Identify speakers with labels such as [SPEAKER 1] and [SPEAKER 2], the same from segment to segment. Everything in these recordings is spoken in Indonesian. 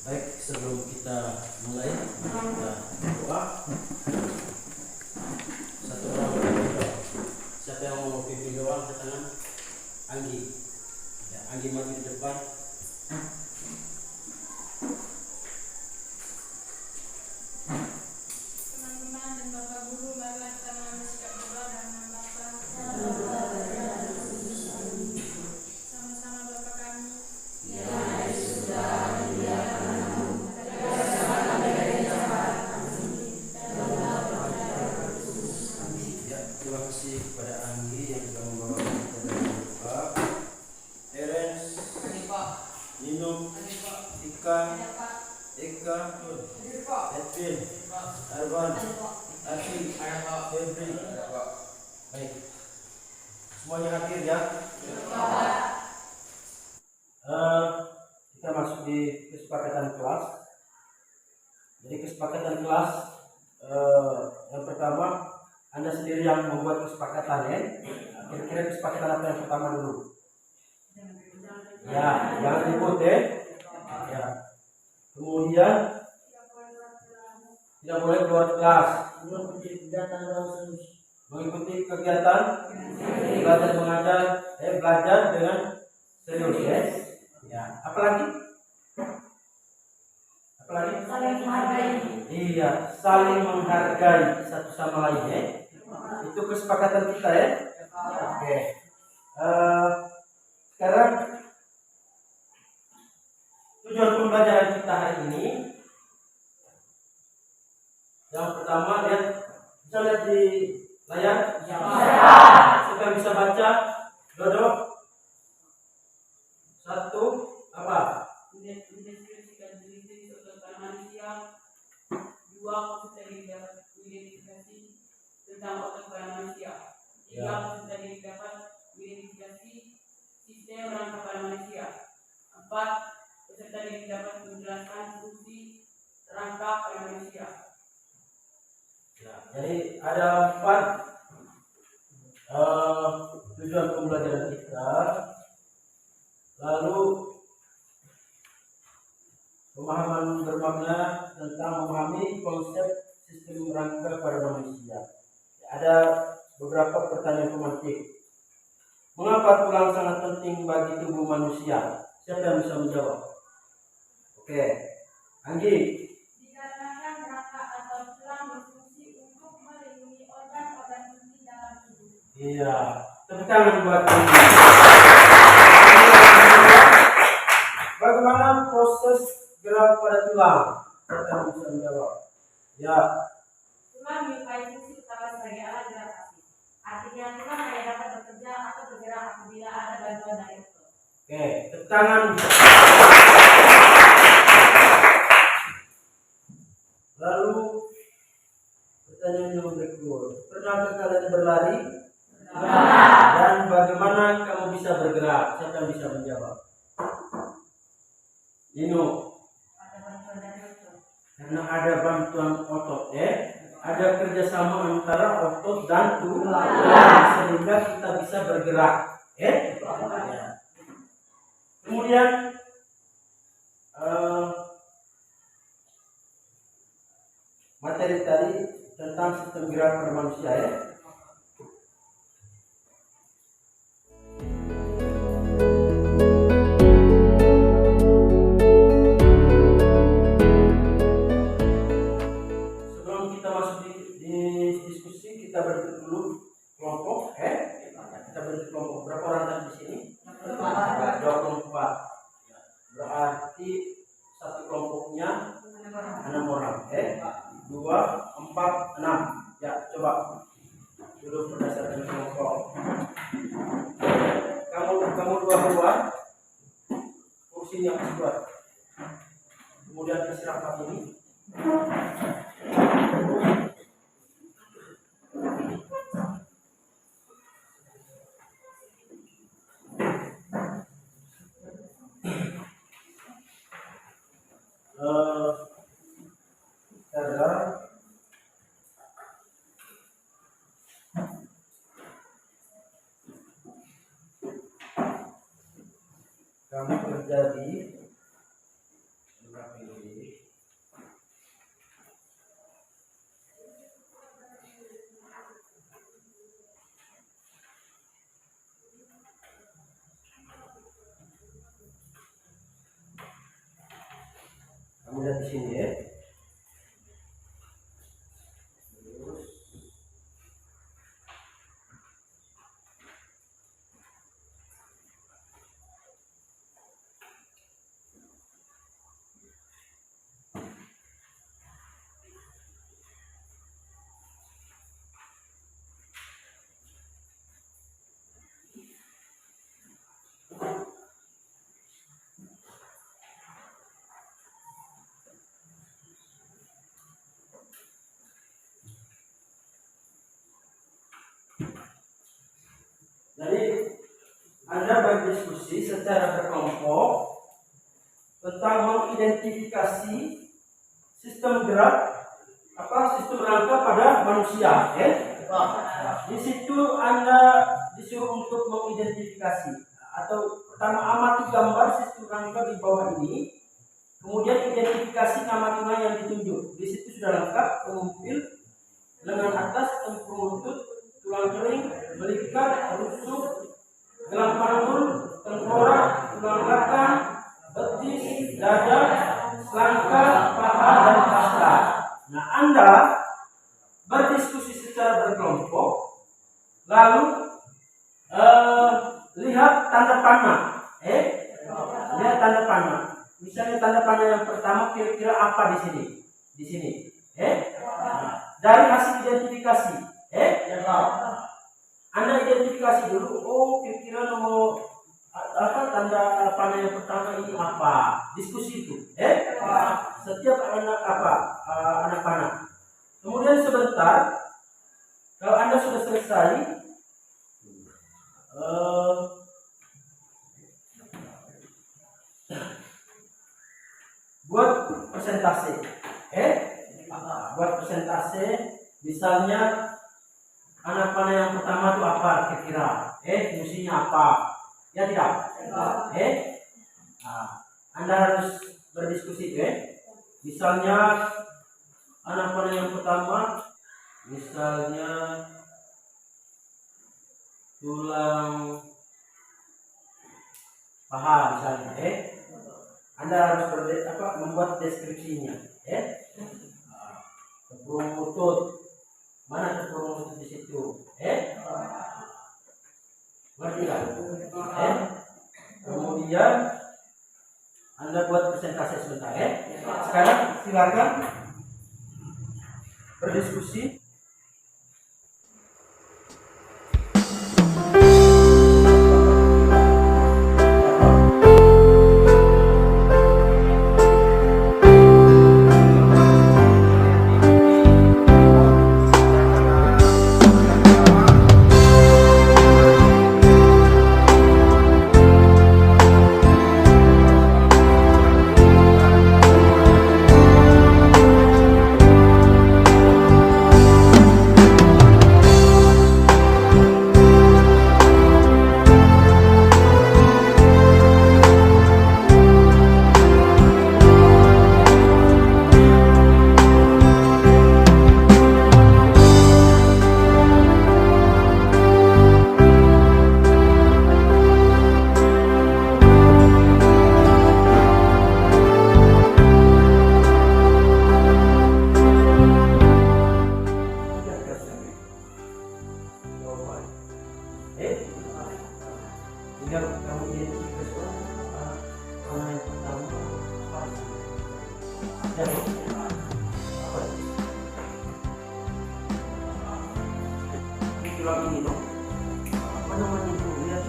[SPEAKER 1] Baik, sebelum kita mulai, kita doa. Satu orang pimpin doa. Siapa yang mau pimpin doa, angkat tangan. Anggi. Ya, Anggi maju di depan.
[SPEAKER 2] Teman-teman dan Bapak Guru, marilah kita mengambil sikap berdoa dan menambahkan sama-sama Bapa kami.
[SPEAKER 1] Ya, terima kasih kepada Anggi yang sudah membawa kita dalam doa. Terence, Nino, Ika, Eka, Edwin, Arwan, Ati, Febri. Baik, semuanya hadir ya. Kita masuk di kesepakatan kelas. Jadi kesepakatan kelas yang pertama, Anda sendiri yang membuat kesepakatan ya. Kira-kira kesepakatan apa yang pertama dulu? Ya, jangan ribut ya. Ya. Kemudian tidak boleh keluar kelas. Mengikuti kegiatan belajar mengajar, belajar dengan serius ya. Ya, apalagi?
[SPEAKER 2] Saling menghargai.
[SPEAKER 1] Iya, saling menghargai satu sama lain ya. Itu kesepakatan kita ya. Oke. Sekarang tujuan pembelajaran kita hari ini. Yang pertama, bisa lihat di layar? Ya. Siapa yang bisa baca? Dodo. Satu, apa?
[SPEAKER 3] Mendeskripsikan diri sebagai manusia. Dua, kita dapat identifikasi tentang otak pada manusia. Tiga, kita dapat identifikasi sistem rangka pada manusia. Empat, peserta didik dapat menjelaskan fungsi rangka pada manusia.
[SPEAKER 1] Ya, jadi ada 4 tujuan pembelajaran kita. Lalu pemahaman bermakna tentang memahami konsep sistem rangka pada manusia. Ada beberapa pertanyaan pemantik. Mengapa tulang sangat penting bagi tubuh manusia? Siapa yang bisa menjawab? Oke, Anggi.
[SPEAKER 2] Dikarenakan rangka atau tulang berfungsi untuk melindungi organ-organ inti dalam tubuh.
[SPEAKER 1] Iya, tepuk tangan buat Anggi. Bagaimana proses gerak pada tulang? Siapa yang bisa menjawab? Ya.
[SPEAKER 2] Tulang menyukai fungsi utama sebagai alat gerak aktif. Artinya tulang hanya dapat bekerja atau bergerak apabila ada bantuan dari otot.
[SPEAKER 1] Oke, tepuk tangan. Lalu pertanyaan yang berikut. Pernahkah kalian berlari? Dan bagaimana kamu bisa bergerak? Siapa yang bisa menjawab? Nino.
[SPEAKER 2] Ada bantuan dari otot.
[SPEAKER 1] Karena ada bantuan otot ada kerjasama antara otot dan tulang sehingga kita bisa bergerak ya. Kemudian materi tadi tentang sistem gerak pada manusia ya. Kita bentuk dulu kelompok, kita bentuk kelompok. Berapa orang tadi di sini? 24. Berarti satu kelompoknya 6 orang, 2, 4, 6. Ya, coba duduk berdasarkan kelompok. Kamu dua, kursinya kasih buat. Kemudian kasih rapat ini. Karena kamu kerja di berapa ini? lihat di sini ya. Jadi Anda berdiskusi secara berkelompok tentang mengidentifikasi sistem gerak sistem rangka pada manusia, ya. Di situ Anda disuruh untuk mengidentifikasi atau pertama amati gambar sistem rangka di bawah ini, kemudian identifikasi nama-nama yang ditunjuk. Di situ sudah lengkap: pengumpil, lengan atas, tempurung lutut, tulang kering, belikat, rusuk, gelang panggul, tengkorak, tulang belakang, betis, dada, selangkah, paha, dan kasta. Nah, Anda berdiskusi secara berkelompok, lalu lihat tanda panah. Lihat tanda panah. Misalnya tanda panah yang pertama kira-kira apa di sini? Di sini. Dari hasil identifikasi, Anda identifikasi dulu. Oh, kira-kira nomor tanda panah yang pertama ini apa? Diskusi itu. Setiap anak panah. Kemudian sebentar, kalau Anda sudah selesai, buat presentase. Buat presentase, misalnya anak panah yang pertama itu apa kira-kira? Fungsinya apa? Ya tidak? Anda harus berdiskusi, Misalnya anak panah yang pertama, misalnya tulang paha, misalnya, Anda harus membuat deskripsinya, tempurung lutut, mana tempurung lutut di situ, ngerti kan? Kemudian Anda buat presentasi sebentar, Sekarang silakan berdiskusi. Tulang ini dong, apa namanya itu? Lihat.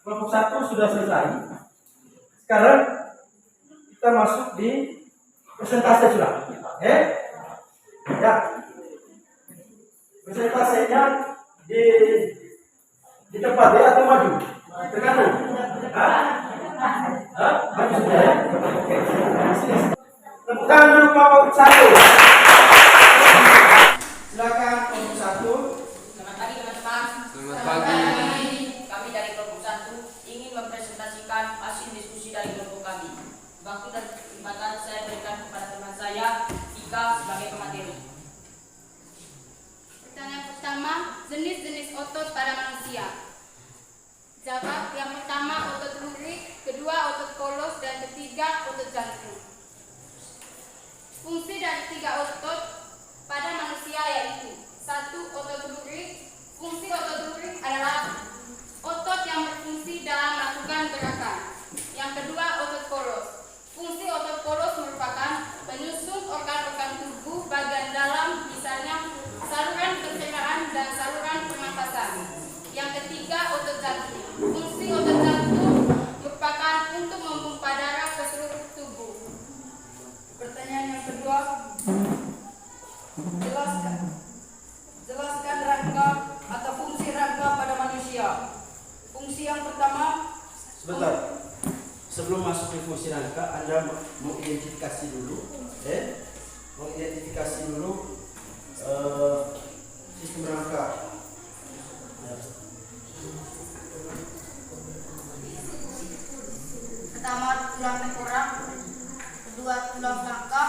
[SPEAKER 1] Kelompok 1 sudah selesai. Sekarang kita masuk di presentasi sudah. Ya. Presentasinya di tempat ya atau maju? Tergantung. Maju sudah ya. Oke. Tepuk tangan dulu kelompok 1.
[SPEAKER 3] Waktu dan kesempatan saya berikan kepada teman saya, Ika, sebagai pemateri.
[SPEAKER 4] Pertanyaan pertama, jenis-jenis otot pada manusia. Jawab, yang pertama otot lurik, kedua otot kolos, dan ketiga otot jantung. Fungsi dari tiga otot pada manusia yaitu: 1. Otot lurik. Fungsi otot lurik adalah otot yang berfungsi dalam melakukan gerakan. Yang kedua, otot kolos. Fungsi otot kolos merupakan penyusun organ-organ tubuh bagian dalam, misalnya saluran pencernaan dan saluran pernapasan. Yang ketiga, otot jantung. Fungsi otot jantung merupakan untuk memompa darah ke seluruh tubuh.
[SPEAKER 5] Pertanyaan yang kedua, jelaskan rangka atau fungsi rangka pada manusia. Fungsi yang pertama,
[SPEAKER 1] Sebentar. Sebelum masuk ke fungsi rangka, Anda mengidentifikasi dulu, sistem rangka. Ya.
[SPEAKER 4] Pertama, tulang tengkorak. Kedua, tulang rangka.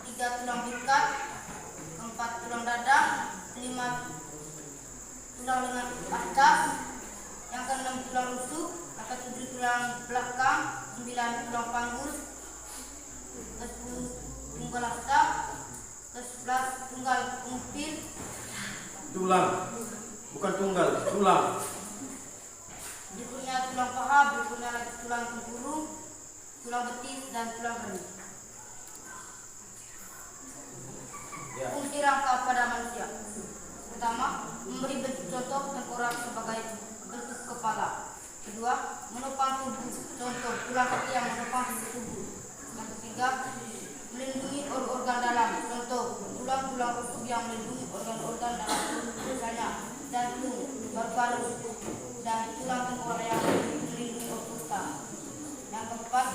[SPEAKER 4] Tiga, tulang ikat. Keempat, tulang dada. Lima, tulang lengan atas. Yang keenam, tulang rusuk. Yang ketujuh, tulang belakang. 9, tulang panggul. 10, tunggal asap. 11, tunggal umpil.
[SPEAKER 1] Tulang, bukan tunggal, tulang.
[SPEAKER 4] Berikutnya tulang paha, berikutnya lagi tulang tempurung, tulang betis, dan tulang kering.
[SPEAKER 1] Ya.
[SPEAKER 4] Fungsi rangka pada manusia. Pertama, memberi bentuk contoh tengkorak sebagai bentuk kepala. Kedua, menopang tubuh, contoh tulang kaki yang menopang tubuh. Yang ketiga, melindungi organ dalam, contoh tulang-tulang rusuk yang melindungi organ-organ dalam tubuh, misalnya jantung, paru-paru, dan tulang tengkorak yang melindungi organ. Yang keempat,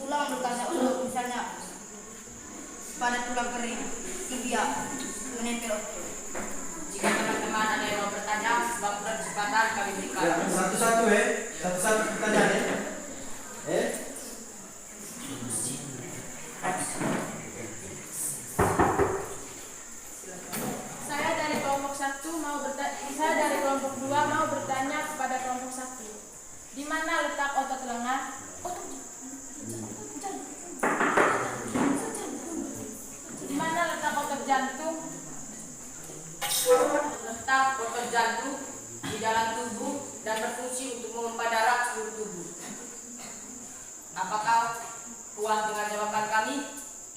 [SPEAKER 4] tulang berkasnya otot, misalnya pada tulang kering, tibia, menempel otot.
[SPEAKER 3] Jika teman-teman ada yang mau bertanya, waktu dan kesempatan kami berikan.
[SPEAKER 1] Ya, satu-satu satu-satu pertanyaan
[SPEAKER 6] Saya dari kelompok 2 mau bertanya kepada kelompok 1. Di mana letak otot lengan? Di mana letak otot jantung?
[SPEAKER 3] Letak otot jantung di dalam tubuh dan berfungsi untuk memompa darah ke seluruh tubuh. Apakah puas dengan jawaban kami?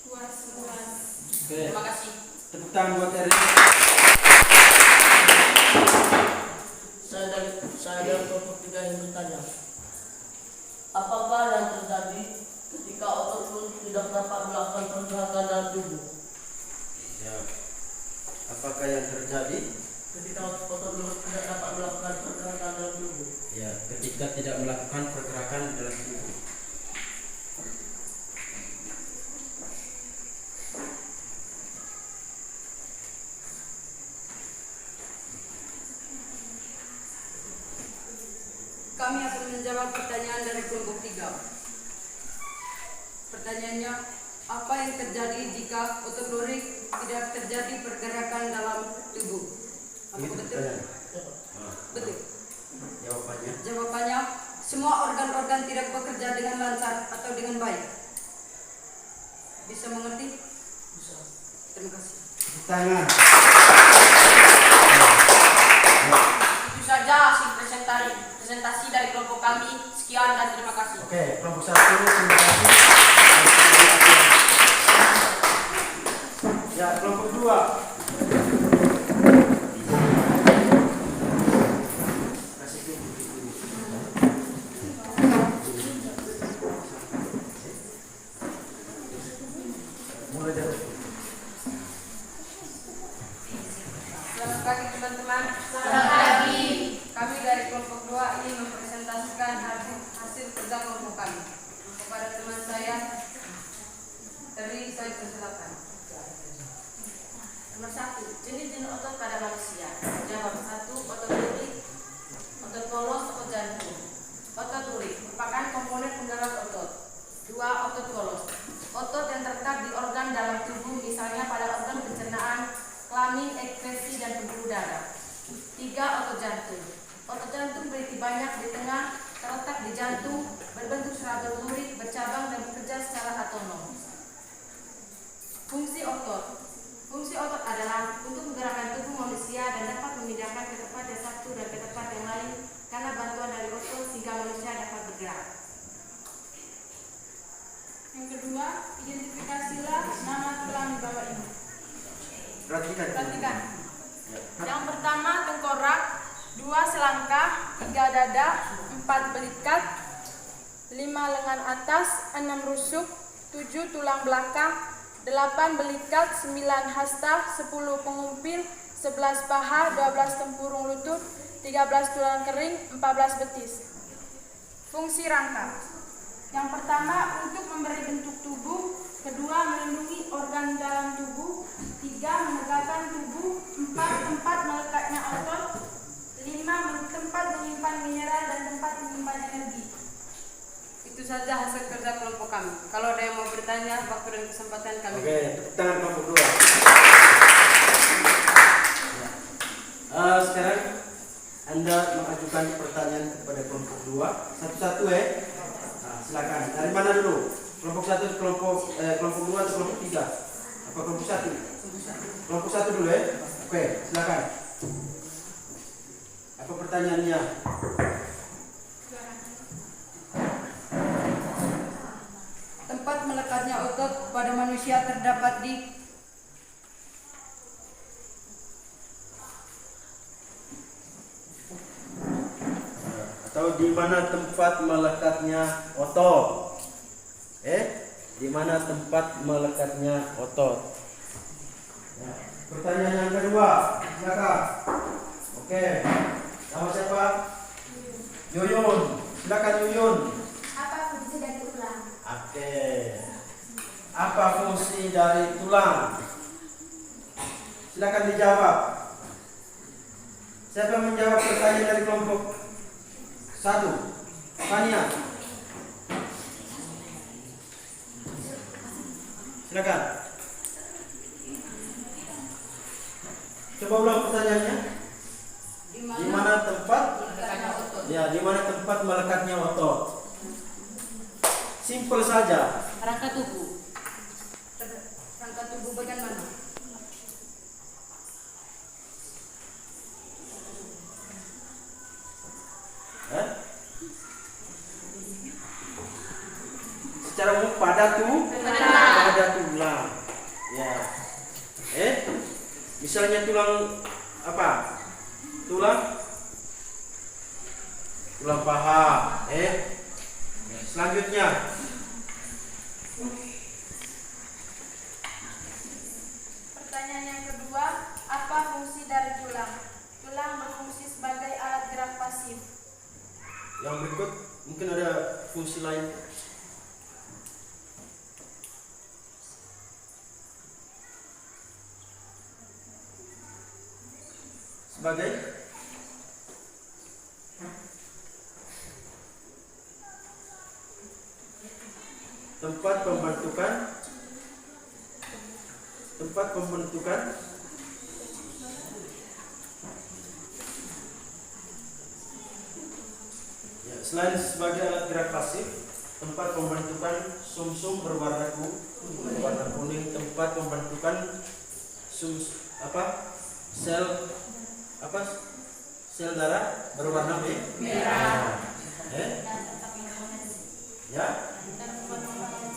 [SPEAKER 6] Puas.
[SPEAKER 1] Oke.
[SPEAKER 3] Terima kasih.
[SPEAKER 1] Tepuk tangan buat Eri.
[SPEAKER 7] Saya dari kelompok 3 yang bertanya, apakah yang terjadi ketika otot pun tidak dapat melakukan pergerakan dalam tubuh?
[SPEAKER 1] Ya. Apakah yang terjadi?
[SPEAKER 7] Ketika otot tidak dapat melakukan pergerakan dalam tubuh.
[SPEAKER 1] Ya, ketika tidak melakukan pergerakan dalam tubuh.
[SPEAKER 5] kami akan menjawab pertanyaan dari kelompok 3. Pertanyaannya, apa yang terjadi jika otot lurik tidak terjadi pergerakan dalam tubuh? Apakah betul?
[SPEAKER 1] pertanyaan.
[SPEAKER 5] Betul.
[SPEAKER 1] Jawabannya.
[SPEAKER 5] Jawabannya, semua organ-organ tidak bekerja dengan lancar atau dengan baik. Bisa mengerti? Bisa. Terima kasih.
[SPEAKER 1] Tepuk tangan.
[SPEAKER 3] Itu saja hasil presentasi dari kelompok kami. Sekian dan terima kasih.
[SPEAKER 1] Oke, kelompok 1 terima kasih. Ya, kelompok 2. Kasih dulu. Mulai dari
[SPEAKER 5] Selamat pagi teman-teman.
[SPEAKER 4] Selamat pagi.
[SPEAKER 5] Kami dari kelompok 2 ingin mempresentasikan hasil kerja kelompok kami. Kepada teman saya, saya persilakan.
[SPEAKER 2] Nomor 1, jenis-jenis otot pada manusia. Jawab 1, otot lurik, otot polos, otot jantung. Otot lurik merupakan komponen
[SPEAKER 3] komponen penggerak otot. 2. Otot polos. Otot yang terletak di organ dalam tubuh, misalnya pada organ pencernaan, kelamin, ekskresi, dan pembuluh darah. 3. Otot jantung. Otot jantung berarti banyak di tengah, terletak di jantung, berbentuk serabut lurik, bercabang, dan bekerja secara otonom. Fungsi otot. Fungsi otot adalah untuk menggerakkan tubuh manusia dan dapat memindahkan ke tempat yang satu dan ke tempat yang lain karena bantuan dari otot sehingga manusia dapat bergerak.
[SPEAKER 6] Yang kedua, identifikasilah nama tulang di bawah ini. Perhatikan. Yang pertama tengkorak, 2 selangkah, 3 dada, 4 belikat, 5 lengan atas, 6 rusuk, 7 tulang belakang, 8 belikat, 9 hasta, 10 pengumpil, 11 paha, 12 tempurung lutut, 13 tulang kering, 14 betis. Fungsi rangka. Yang pertama untuk memberi bentuk tubuh, kedua melindungi organ dalam tubuh, 3 menegakkan tubuh, 4 tempat melekatnya otot, 5 tempat menyimpan mineral dan tempat menyimpan energi.
[SPEAKER 5] Itu saja hasil kerja kelompok kami. Kalau ada yang mau bertanya, waktu dan kesempatan kami.
[SPEAKER 1] Oke, tepuk tangan kelompok 2. Sekarang Anda mengajukan pertanyaan kepada kelompok 2. Satu-satu ya. Nah, silakan. Dari mana dulu? Kelompok 1, kelompok 2 atau kelompok 3? Apa kelompok 1? Kelompok 1 dulu ya. Oke, silakan. Apa pertanyaannya?
[SPEAKER 5] Tempat melekatnya otot pada manusia terdapat di
[SPEAKER 1] atau di mana tempat melekatnya otot? Di mana tempat melekatnya otot? Ya. Pertanyaan yang kedua, silakan. Oke, nama siapa? Yuyun. Silakan Yuyun.
[SPEAKER 2] Apa fungsi dari tulang?
[SPEAKER 1] Oke. Apa fungsi dari tulang? Silakan dijawab. Siapa yang menjawab pertanyaan dari kelompok 1? Fania. Silakan. Coba ulang pertanyaannya. Di mana tempat? Ya, di mana tempat melekatnya otot? Simpel saja.
[SPEAKER 5] rangka tubuh. Rangka tubuh bagian mana?
[SPEAKER 1] Secara umum pada tulang. Ya. Misalnya tulang apa? Tulang paha. Selanjutnya
[SPEAKER 6] Pertanyaan yang kedua, apa fungsi dari tulang? Tulang berfungsi sebagai alat gerak pasif.
[SPEAKER 1] yang berikut mungkin ada fungsi lain. Sebagai tempat pembentukan ya, selain sebagai alat gerak pasif, tempat pembentukan sumsum berwarna kuning, tempat pembentukan sel darah berwarna merah. Ya.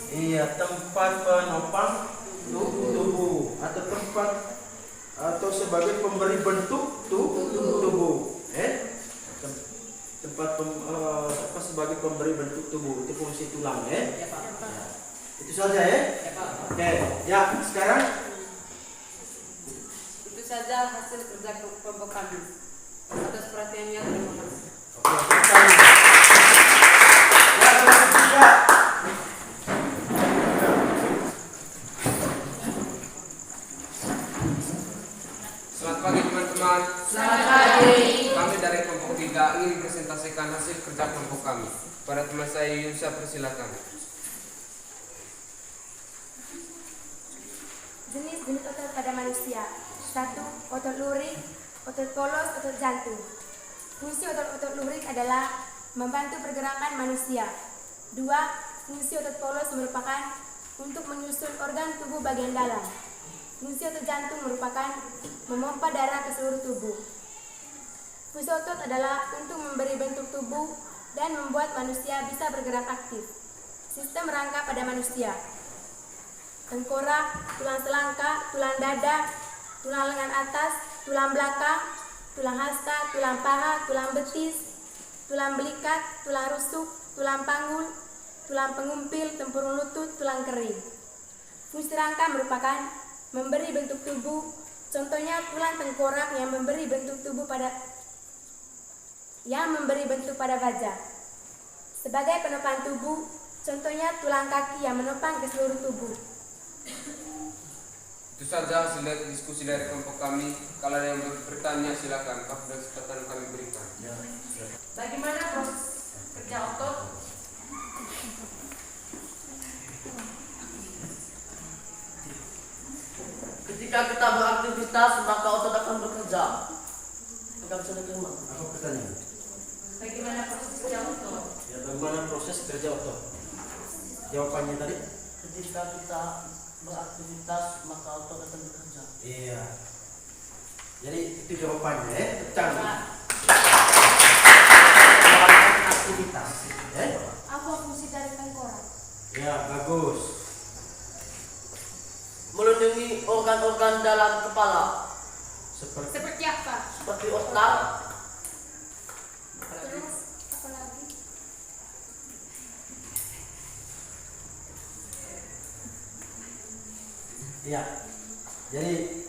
[SPEAKER 1] Iya, tempat penopang tubuh atau sebagai pemberi bentuk tubuh. Tempat sebagai pemberi bentuk tubuh, itu fungsi tulang. Itu saja Oke, ya sekarang
[SPEAKER 5] Itu saja hasil kerja kelompok kami. Atas perhatiannya terima kasih.
[SPEAKER 1] oke, pertanyaan. Ya, kelompok 3.
[SPEAKER 8] Selamat pagi teman-teman.
[SPEAKER 3] Selamat pagi.
[SPEAKER 8] Kami dari kelompok 3 Tidak ingin presentasikan hasil kerja kelompok kami. Pada teman saya Yunsa, persilakan.
[SPEAKER 9] Jenis-jenis otot pada manusia. 1. Otot lurik, otot polos, otot jantung. Fungsi otot-otot lurik adalah membantu pergerakan manusia. 2. Fungsi otot polos merupakan untuk menyusun organ tubuh bagian dalam. Fungsi otot jantung merupakan memompa darah ke seluruh tubuh. Fungsi otot adalah untuk memberi bentuk tubuh dan membuat manusia bisa bergerak aktif. Sistem rangka pada manusia. Tengkorak, tulang selangka, tulang dada, tulang lengan atas, tulang belakang, tulang hasta, tulang paha, tulang betis, tulang belikat, tulang rusuk, tulang panggul, tulang pengumpil, tempurung lutut, tulang kering. Fungsi rangka merupakan memberi bentuk tubuh, contohnya tulang tengkorak yang memberi bentuk pada wajah. Sebagai penopang tubuh, contohnya tulang kaki yang menopang ke seluruh tubuh.
[SPEAKER 8] Itu saja hasil dari diskusi dari kelompok kami. Kalau ada yang bertanya silakan. Waktu dan kesempatan kami berikan.
[SPEAKER 3] Bagaimana proses kerja otot?
[SPEAKER 7] Ketika kita beraktivitas, maka otot akan bekerja. Tidak bisa diterima.
[SPEAKER 1] Apa pertanyaan?
[SPEAKER 3] Bagaimana proses kerja otot?
[SPEAKER 1] Ya, bagaimana proses kerja otot? Jawabannya tadi?
[SPEAKER 7] Ketika kita beraktivitas, maka otot akan bekerja.
[SPEAKER 1] Iya. Jadi itu jawabannya, pecah. Aktivitas.
[SPEAKER 9] Apa fungsi dari tengkorak?
[SPEAKER 1] Ya, bagus.
[SPEAKER 7] Melindungi organ-organ dalam kepala,
[SPEAKER 1] Seperti
[SPEAKER 9] apa?
[SPEAKER 7] seperti otak,
[SPEAKER 9] Terus apa lagi?
[SPEAKER 1] ya. Jadi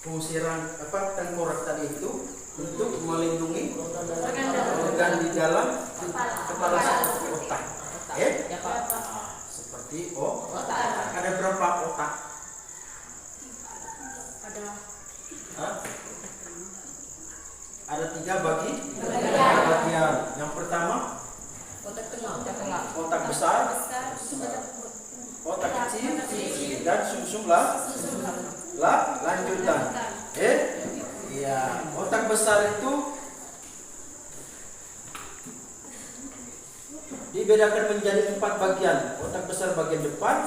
[SPEAKER 1] fungsi tengkorak tadi itu untuk melindungi organ di dalam kepala seperti otak. Seperti otak. Ada berapa otak? Ada 3 bagian. Yang pertama otak besar, otak kecil, dan sumsum lanjutan. Iya, otak besar itu dibedakan menjadi 4 bagian. Otak besar bagian depan,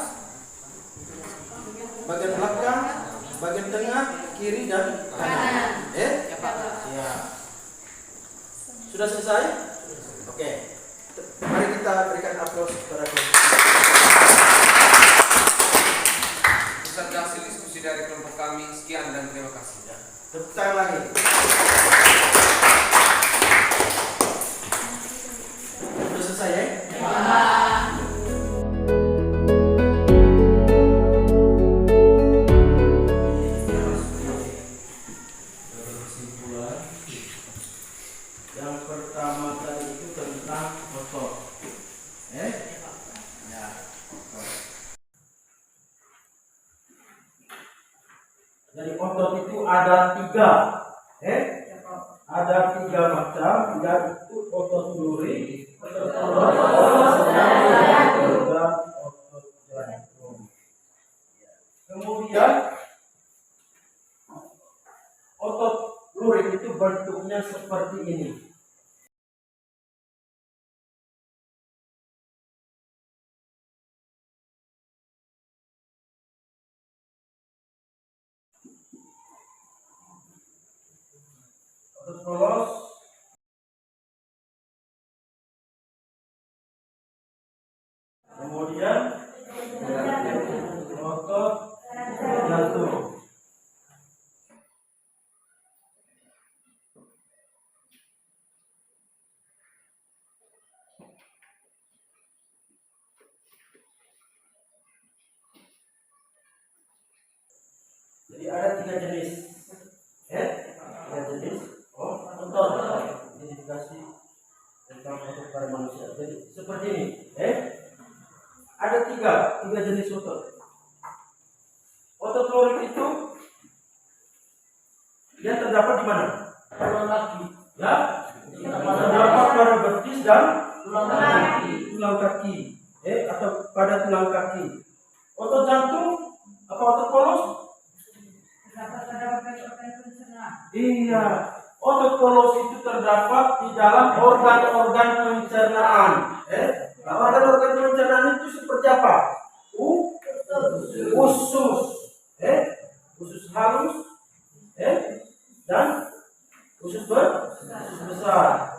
[SPEAKER 1] bagian belakang, bagian tengah, kiri dan kanan. Ya. Sudah selesai? Oke. Mari kita berikan aplaus kepada kelompok.
[SPEAKER 8] Itu saja hasil diskusi dari kelompok kami. Sekian dan terima kasih.
[SPEAKER 1] Tepuk tangan lagi. Sudah selesai ya? Kesimpulan. Yang pertama tadi itu tentang otot. Ya, otot. Jadi otot itu ada 3. Ada 3 macam, yaitu otot lurik, otot polos, dan otot jantung. Kemudian otot lurik itu bentuknya seperti ini. Otot polos, kemudian otot jantung. Jadi ada 3 jenis. 3 jenis otot. Identifikasi tentang otot pada manusia. Jadi seperti ini. Ada 3 jenis otot. Otot lurik itu dia terdapat di mana?
[SPEAKER 7] tulang kaki,
[SPEAKER 1] Ya, terdapat pada betis dan tulang kaki. Atau pada tulang kaki. Otot jantung apa otot polos? Iya, otot polos itu terdapat di dalam organ-organ pencernaan. Nah, organ-organ pencernaan itu seperti apa? Usus, usus halus, dan usus besar.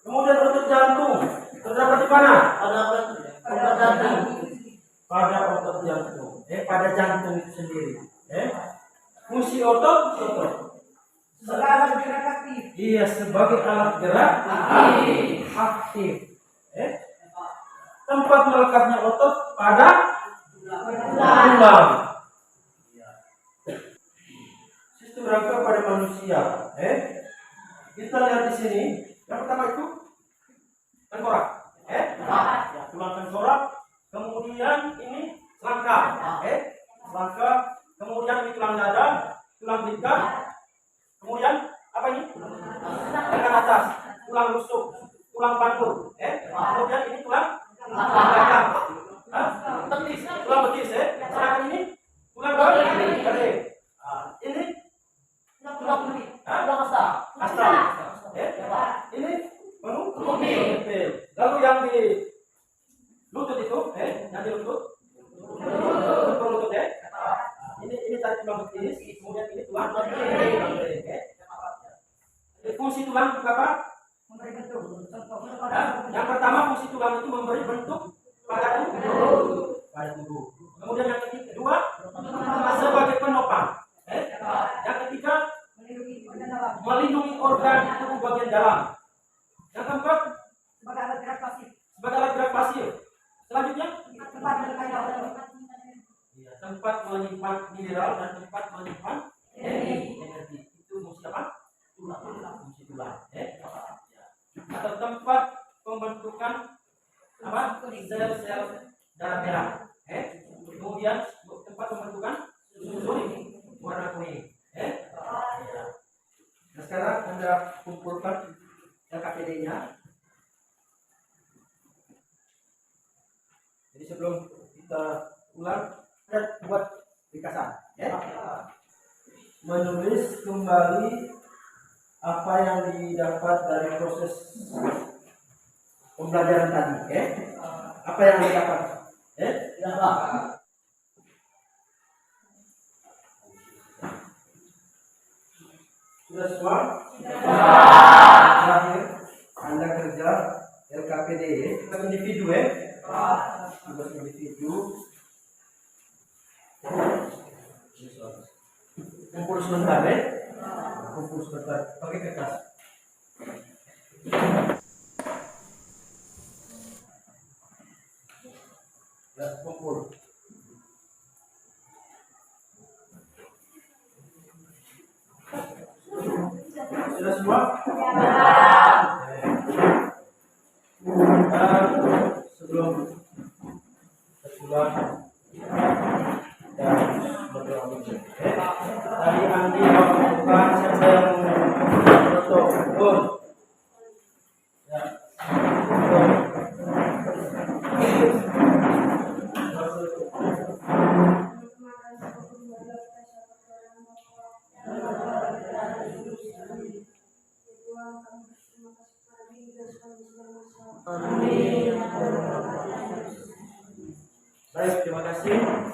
[SPEAKER 1] Kemudian otot jantung terdapat di mana? Pada otot jantung. Pada jantung itu sendiri. Fungsi otot. Sebagai alat gerak aktif. Iya, sebagai alat gerak aktif. Tempat melekatnya otot pada tulang. Sistem rangka pada manusia. Kita lihat di sini. Yang pertama itu tengkorak. Tulang tengkorak. Kemudian ini selangka. Selangka. Kemudian ini tulang dada, tulang bingkai. Kemudian apa ini? Lengan atas, tulang rusuk, tulang panggul. Kemudian ini tulang belakang. Betis, tulang betis. Sedangkan ini tulang kaki. Ini tulang asta. Ini pil. Lalu yang di lutut itu, yang di lutut ini tadi tulang betis, kemudian ini tulang fungsi tulang untuk apa? Memberi bentuk. Yang pertama fungsi tulang itu memberi bentuk pada tubuh. Kemudian yang kedua sebagai penopang. Yang ketiga melindungi organ tubuh bagian dalam. Yang keempat sebagai alat gerak pasif. Selanjutnya tempat menyimpan mineral dan tempat menyimpan energi. Itu fungsi apa? Fungsi tulang. Atau tempat pembentukan apa? Sel-sel darah merah. Kemudian tempat pembentukan susu warna kuning. Nah, sekarang Anda kumpulkan LKPD-nya. Jadi sebelum kita ulang, buat ringkasan. Menulis kembali apa yang didapat dari proses pembelajaran tadi. Apa yang didapat? Sudah semua? Terakhir, Anda kerja LKPD, individu. Tugas individu. Kumpul sebentar. Kumpul sebentar. Pakai kertas. Ya, kumpul. Sudah semua? Sebelum dan berdoa tadi Andi melakukan siapa yang protokol Baik, terima kasih.